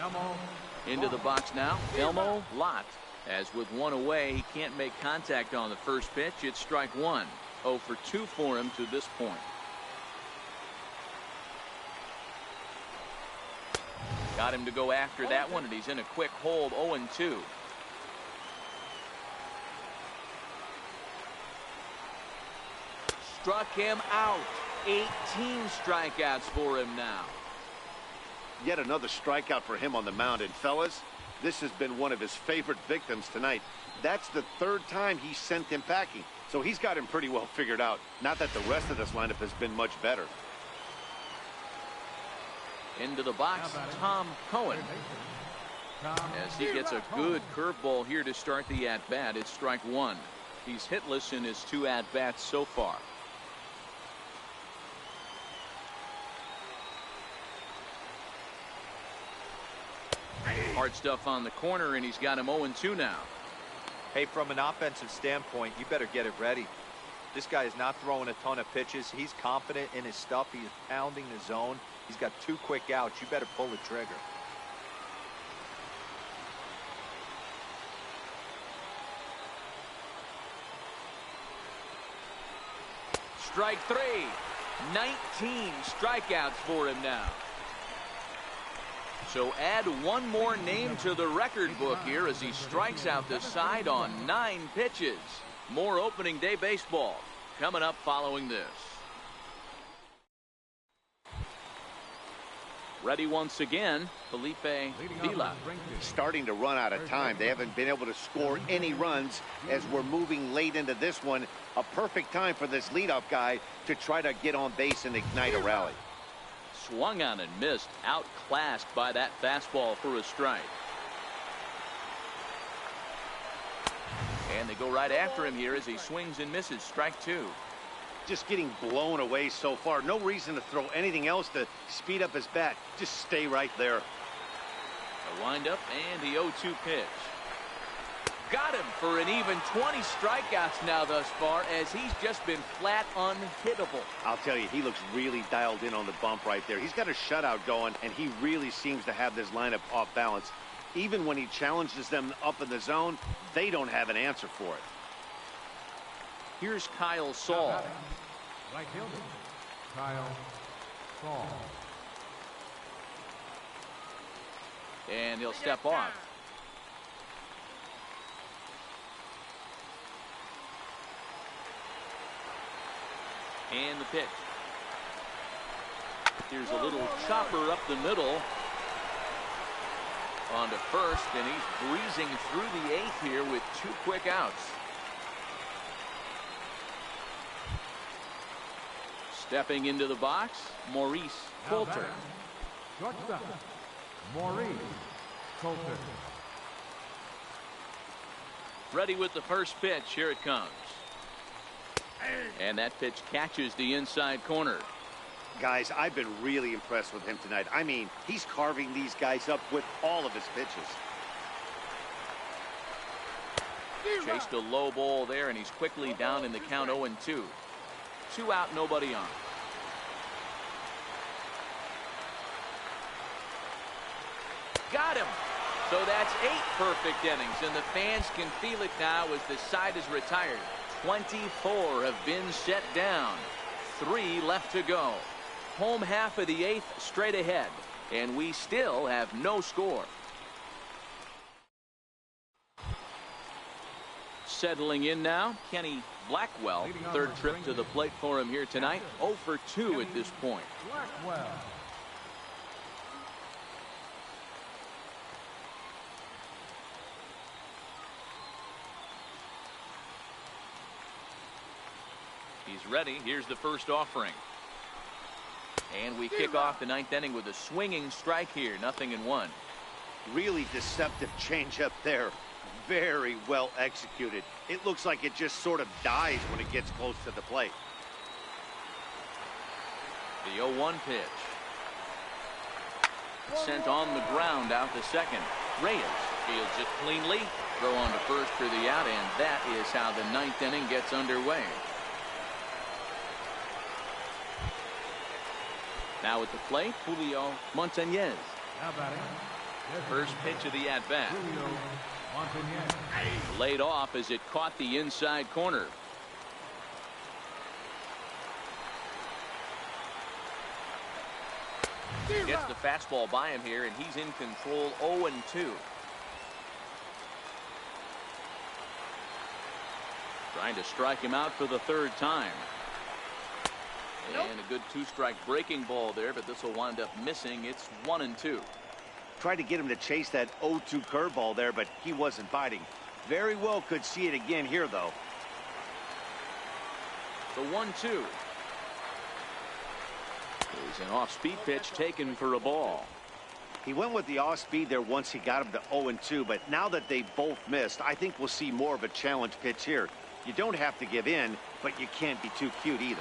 Into the box now, Elmo Lott. As with 1 away, he can't make contact on the first pitch. It's strike 1. 0 for 2 for him to this point. Got him to go after that one, and he's in a quick hold, 0-2. Struck him out. 18 strikeouts for him now. Yet another strikeout for him on the mound. And fellas, this has been one of his favorite victims tonight. That's the 3rd time he sent him packing. So he's got him pretty well figured out. Not that the rest of this lineup has been much better. Into the box, Tom Cohen. As he gets a good curveball here to start the at-bat, it's strike 1. He's hitless in his 2 at-bats so far. Hard stuff on the corner, and he's got him 0-2 now. Hey, from an offensive standpoint, you better get it ready. This guy is not throwing a ton of pitches. He's confident in his stuff. He is pounding the zone. He's got 2 quick outs. You better pull the trigger. Strike 3. 19 strikeouts for him now. So add one more name to the record book here as he strikes out the side on 9 pitches. More opening day baseball coming up following this. Ready once again, Felipe Vila. Starting to run out of time. They haven't been able to score any runs as we're moving late into this one. A perfect time for this leadoff guy to try to get on base and ignite a rally. Swung on and missed, outclassed by that fastball for a strike. And they go right after him here as he swings and misses. Strike 2. Just getting blown away so far. No reason to throw anything else to speed up his bat. Just stay right there. A windup and the 0-2 pitch. Got him for an even 20 strikeouts now thus far as he's just been flat unhittable. I'll tell you, he looks really dialed in on the bump right there. He's got a shutout going, and he really seems to have this lineup off balance. Even when he challenges them up in the zone, they don't have an answer for it. Here's Kyle Saul. Right fielder, Kyle Saul. And he'll step off. And the pitch. Here's a little chopper up the middle. On to first, and he's breezing through the 8th here with 2 quick outs. Stepping into the box, Maurice Coulter. Shortstop, Maurice Coulter. Ready with the first pitch. Here it comes. And that pitch catches the inside corner. Guys, I've been really impressed with him tonight. I mean, he's carving these guys up with all of his pitches. Chased a low ball there, and he's quickly down in the count 0-2. 2 out, nobody on. Got him. So that's 8 perfect innings, and the fans can feel it now as the side is retired. 24 have been set down. 3 left to go. Home half of the 8th straight ahead, and we still have no score. Settling in now, Kenny Blackwell. 3rd trip to the plate for him here tonight. 0 for 2 at this point. Blackwell. He's ready. Here's the first offering. And we kick off the 9th inning with a swinging strike here. 0-1. Really deceptive changeup there. Very well executed. It looks like it just sort of dies when it gets close to the plate. The 0-1 pitch. Sent on the ground out to second. Reyes fields it cleanly. Throw on to first for the out, and that is how the 9th inning gets underway. Now at the plate, Julio Montañez. Now batting. First pitch of the at-bat. Julio Montañez. Laid off as it caught the inside corner. Gets the fastball by him here, and he's in control. 0-2. Trying to strike him out for the 3rd time. And a good 2-strike breaking ball there, but this will wind up missing. It's 1-2. Tried to get him to chase that 0-2 curveball there, but he wasn't biting. Very well could see it again here, though. The 1-2. There's an off-speed pitch taken for a ball. He went with the off-speed there once he got him to 0-2, but now that they both missed, I think we'll see more of a challenge pitch here. You don't have to give in, but you can't be too cute either.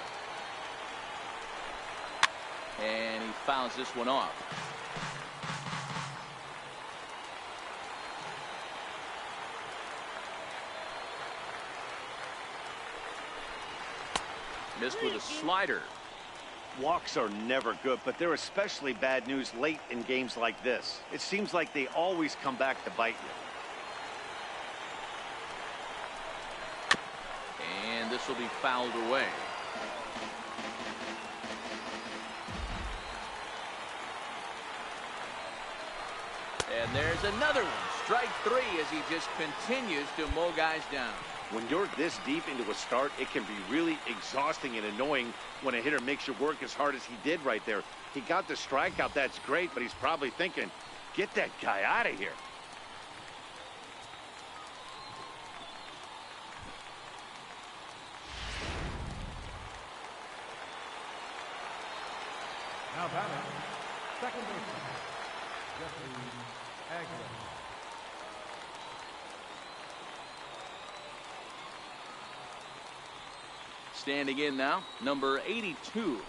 And he fouls this one off. Missed with a slider. Walks are never good, but they're especially bad news late in games like this. It seems like they always come back to bite you. And this will be fouled away. And there's another one. Strike three as he just continues to mow guys down. When you're this deep into a start, it can be really exhausting and annoying when a hitter makes you work as hard as he did right there. He got the strikeout, that's great, but he's probably thinking, get that guy out of here. Now batting, second baseman, Jeffrey Agnew. Standing in now, number 82.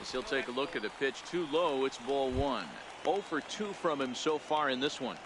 As he'll take a look at a pitch too low, it's ball one. 0 for 2 from him so far in this one.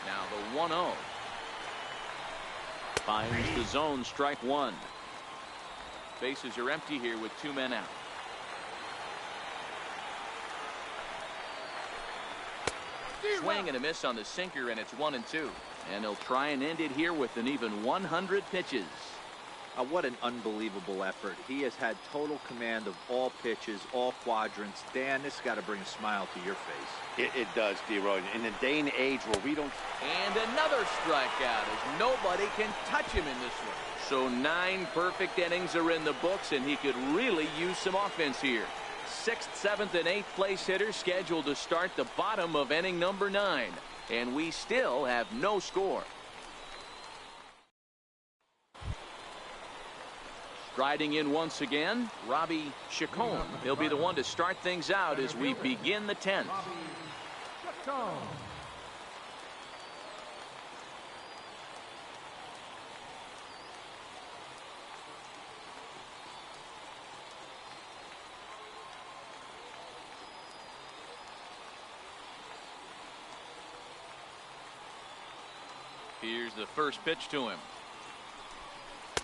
Now the 1-0. Finds the zone, strike one. Bases are empty here with 2 men out. Swing and a miss on the sinker, and it's 1-2. And he'll try and end it here with an even 100 pitches. What an unbelievable effort. He has had total command of all pitches, all quadrants. Dan, this has got to bring a smile to your face. It does, D-Roy. In the day and age where we don't... And another strikeout as nobody can touch him in this one. So 9 perfect innings are in the books, and he could really use some offense here. 6th, 7th, and 8th place hitters scheduled to start the bottom of inning number 9. And we still have no score. Striding in once again, Robbie Chacon. He'll be the one to start things out as we begin the 10th. Here's the first pitch to him.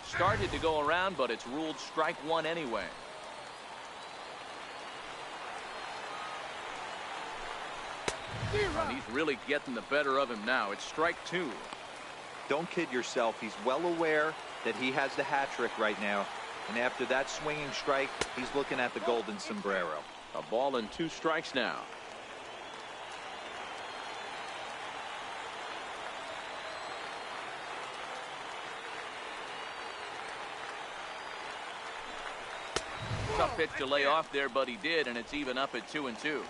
Started to go around, but it's ruled strike one anyway. And he's really getting the better of him now. It's strike 2. Don't kid yourself. He's well aware that he has the hat trick right now. And after that swinging strike, he's looking at the golden sombrero. A ball and 2 strikes now. Tough pitch to lay off there, but he did, and it's even up at 2-2.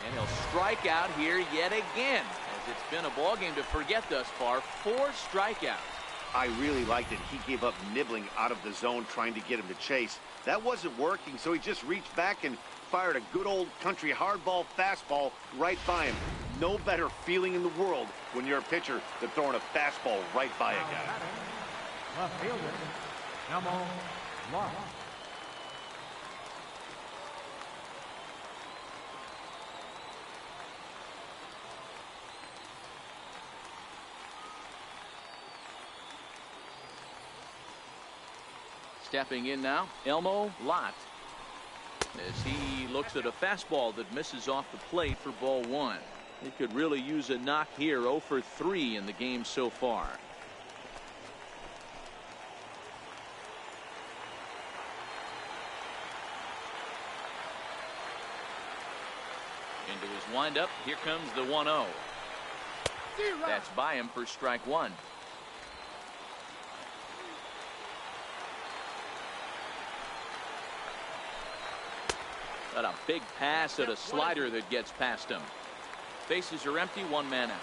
And he'll strike out here yet again, as it's been a ball game to forget thus far. 4 strikeouts. I really liked it. He gave up nibbling out of the zone trying to get him to chase. That wasn't working, so he just reached back and fired a good old country hardball fastball right by him. No better feeling in the world when you're a pitcher than throwing a fastball right by a guy. Left fielder, Elmo Lott. Stepping in now, Elmo Lott, as he looks at a fastball that misses off the plate for ball 1. He could really use a knock here. 0 for 3 in the game so far. Into his windup. Here comes the 1-0. That's by him for strike one. Got a big pass at a slider that gets past him. Bases are empty, one man out.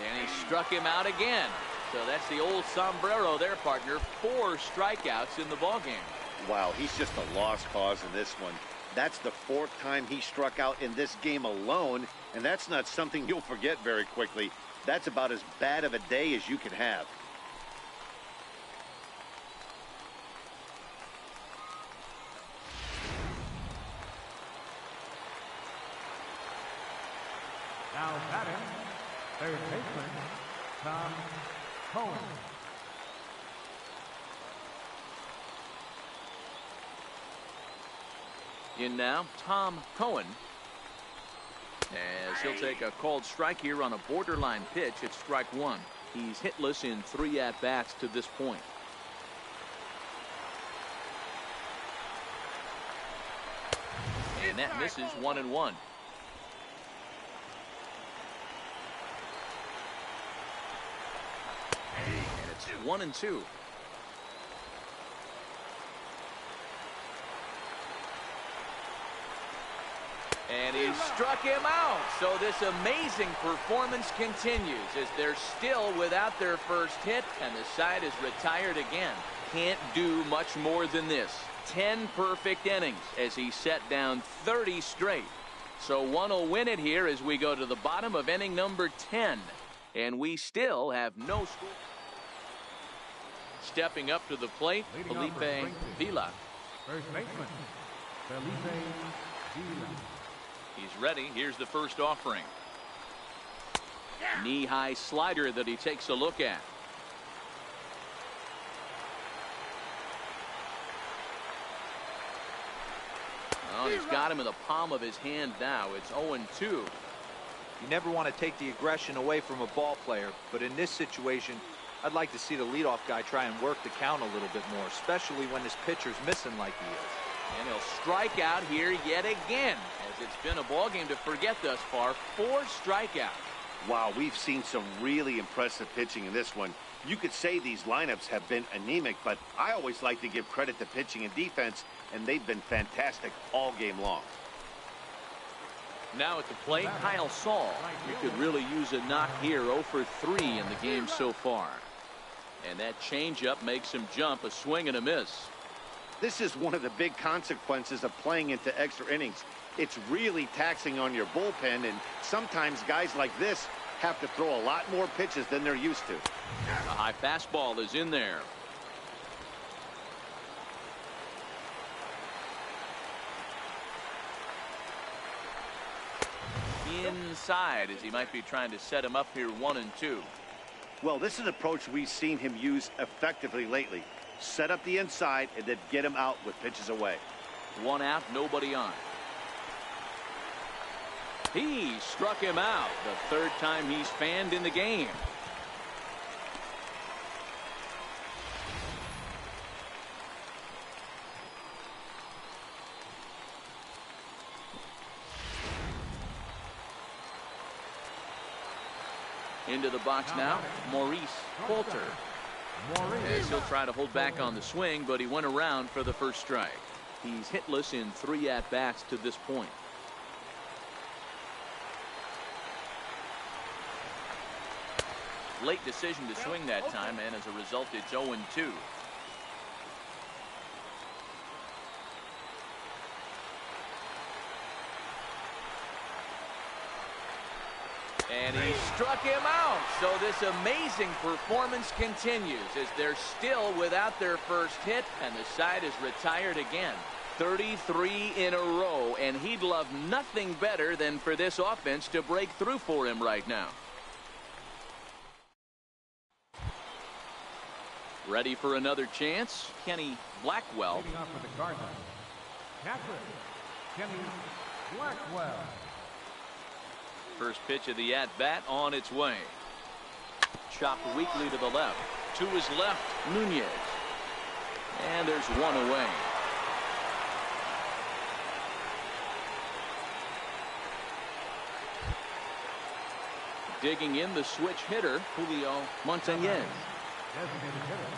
And he struck him out again. So that's the old sombrero there, partner. 4 strikeouts in the ballgame. Wow, he's just a lost cause in this one. That's the 4th time he struck out in this game alone, and that's not something you'll forget very quickly. That's about as bad of a day as you can have. Now batting, third baseman, Tom Cohen. In now, Tom Cohen. As he'll take a called strike here on a borderline pitch at strike one. He's hitless in 3 at-bats to this point. And that misses 1-1. And it's 1-2. And he struck him out. So this amazing performance continues as they're still without their first hit, and the side is retired again. Can't do much more than this. 10 perfect innings as he set down 30 straight. So one will win it here as we go to the bottom of inning number 10. And we still have no score. Stepping up to the plate, Felipe Vila. First baseman, Felipe Vila. He's ready. Here's the first offering. Knee-high slider that he takes a look at. Oh, he's got him in the palm of his hand now. It's 0-2. You never want to take the aggression away from a ball player, but in this situation, I'd like to see the leadoff guy try and work the count a little bit more, especially when his pitcher's missing like he is. And he'll strike out here yet again, as it's been a ball game to forget thus far. 4 strikeouts. Wow, we've seen some really impressive pitching in this one. You could say these lineups have been anemic, but I always like to give credit to pitching and defense, and they've been fantastic all game long. Now at the plate, Kyle Saul. He could really use a knock here. 0 for 3 in the game so far. And that changeup makes him jump. A swing and a miss. This is one of the big consequences of playing into extra innings. It's really taxing on your bullpen, and sometimes guys like this have to throw a lot more pitches than they're used to. A high fastball is in there. Inside, as he might be trying to set him up here. 1-2. Well, this is an approach we've seen him use effectively lately. Set up the inside and then get him out with pitches away. 1 out, nobody on. He struck him out. The 3rd time he's fanned in the game. Into the box now, Maurice Coulter. As he'll try to hold back on the swing, but he went around for the first strike. He's hitless in 3 at-bats to this point. Late decision to swing that time, and as a result, it's 0-2. And he struck him out. So this amazing performance continues as they're still without their first hit, and the side is retired again. 33 in a row, and he'd love nothing better than for this offense to break through for him right now. Ready for another chance. Kenny Blackwell. Leading off for the Cardinals, catcher, Kenny Blackwell. First pitch of the at-bat on its way. Chopped weakly to the left. To his left, Nunez. And there's one away. Digging in the switch hitter, Julio Montañez. Designated hitter,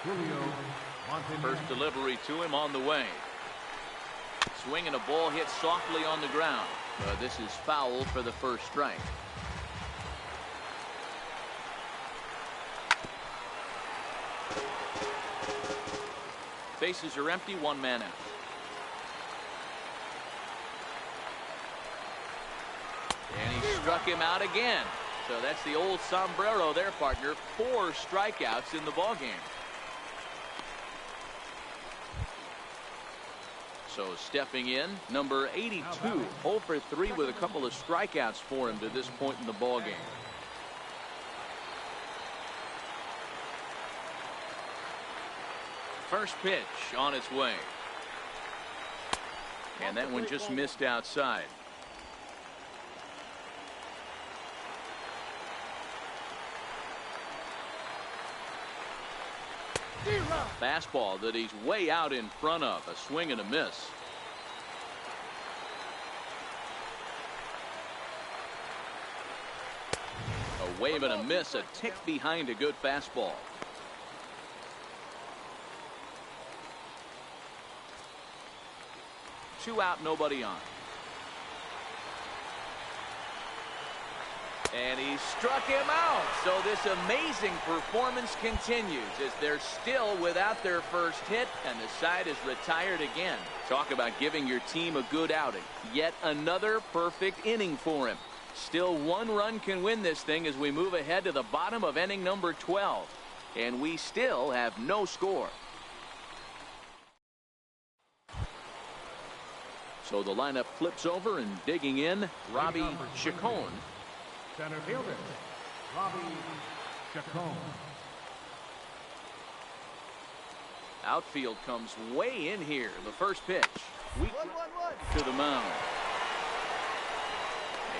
Julio Montañez. First delivery to him on the way. Swing and a ball hit softly on the ground. This is foul for the first strike. Bases are empty, one man out. And he struck him out again. So that's the old sombrero there, partner. 4 strikeouts in the ballgame. So stepping in, number 82, 0 for 3 with a couple of strikeouts for him to this point in the ballgame. First pitch on its way. And that one just missed outside. Fastball that he's way out in front of. A swing and a miss. A wave and a miss. A tick behind a good fastball. Two out, nobody on. And he struck him out. So this amazing performance continues as they're still without their first hit, and the side is retired again. Talk about giving your team a good outing. Yet another perfect inning for him. Still 1 run can win this thing as we move ahead to the bottom of inning number 12. And we still have no score. So the lineup flips over, and digging in, Robbie Chacon. Center fielder, Robbie Chacon. Outfield comes way in here. The first pitch. Weak to the mound.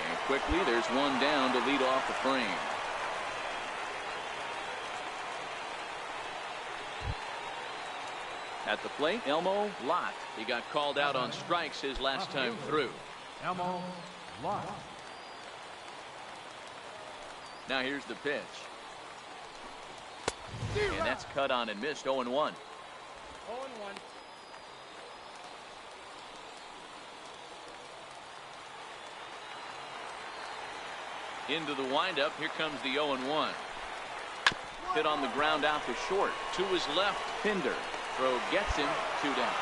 And quickly there's one down to lead off the frame. At the plate, Elmo Lott. He got called out on strikes his last time through. Elmo Lott. Now here's the pitch. And that's cut on and missed. 0-1. 0-1. Into the windup. Here comes the 0-1. Hit on the ground out to short. To his left, Pinder. Throw gets him. 2 down.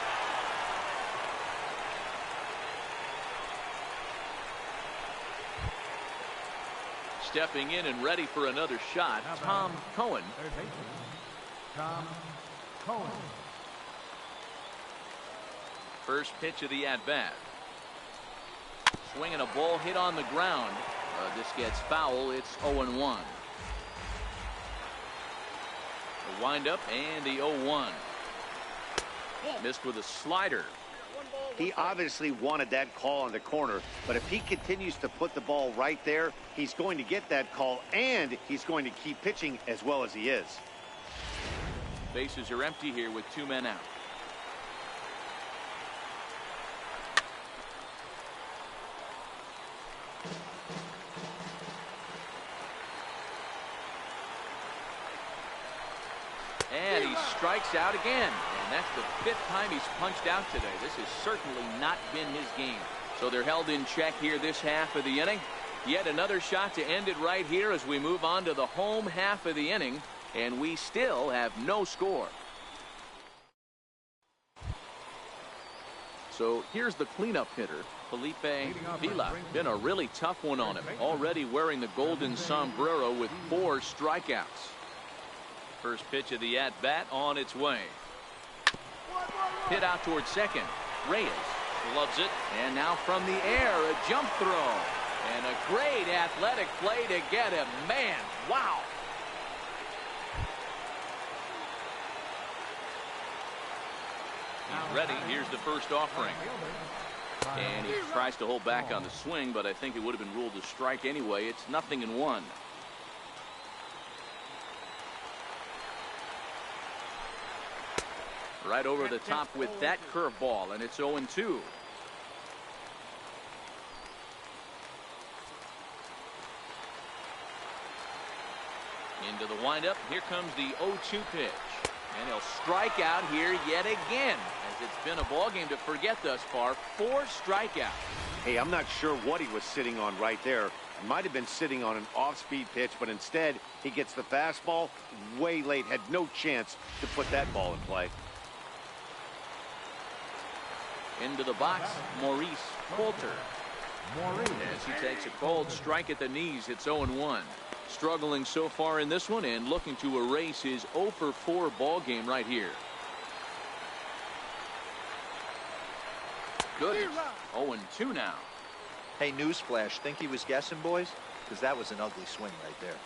Stepping in and ready for another shot, Tom Cohen. Third baseman, Tom Cohen. First pitch of the at-bat. Swing and a ball hit on the ground. This gets foul. It's 0-1. The windup and the 0-1. Missed with a slider. He obviously wanted that call in the corner, but if he continues to put the ball right there, he's going to get that call, and he's going to keep pitching as well as he is. Bases are empty here with 2 men out. And he strikes out again. And that's the 5th time he's punched out today. This has certainly not been his game. So they're held in check here this half of the inning. Yet another shot to end it right here as we move on to the home half of the inning. And we still have no score. So here's the cleanup hitter, Felipe Vila. Been a really tough one on him. Already wearing the golden sombrero with 4 strikeouts. First pitch of the at-bat on its way. Hit out towards second. Reyes loves it. And now from the air, a jump throw. And a great athletic play to get him. Man, wow. He's ready. Here's the first offering. And he tries to hold back on the swing, but I think it would have been ruled a strike anyway. It's 0-1. Right over the top with that curveball, and it's 0-2. Into the windup. Here comes the 0-2 pitch. And he'll strike out here yet again, as it's been a ball game to forget thus far. 4 strikeouts. Hey, I'm not sure what he was sitting on right there. He might have been sitting on an off-speed pitch, but instead he gets the fastball way late. Had no chance to put that ball in play. Into the box, Maurice Coulter. As he takes a cold strike at the knees, it's 0-1. Struggling so far in this one and looking to erase his 0-for-4 ball game right here. Good. 0-2 now. Hey, newsflash, think he was guessing, boys? Because that was an ugly swing right there.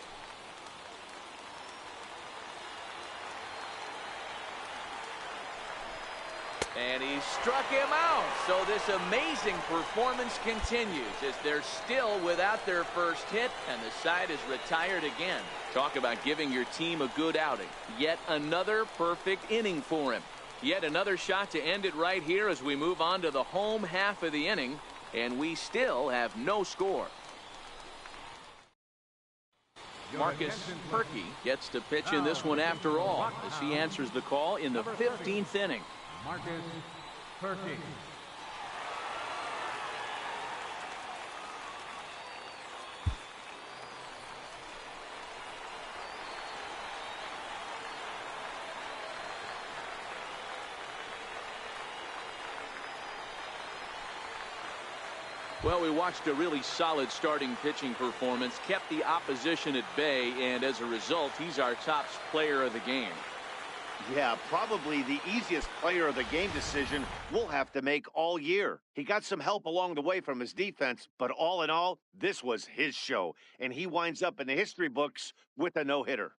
And he struck him out. So this amazing performance continues as they're still without their first hit, and the side is retired again. Talk about giving your team a good outing. Yet another perfect inning for him. Yet another shot to end it right here as we move on to the home half of the inning, and we still have no score. Marcus Perky gets to pitch in this one after all, as he answers the call in the 15th inning. Marcus Perky. Well, we watched a really solid starting pitching performance, kept the opposition at bay, and as a result, he's our top player of the game. Yeah, probably the easiest player of the game decision we'll have to make all year. He got some help along the way from his defense, but all in all, this was his show, and he winds up in the history books with a no-hitter.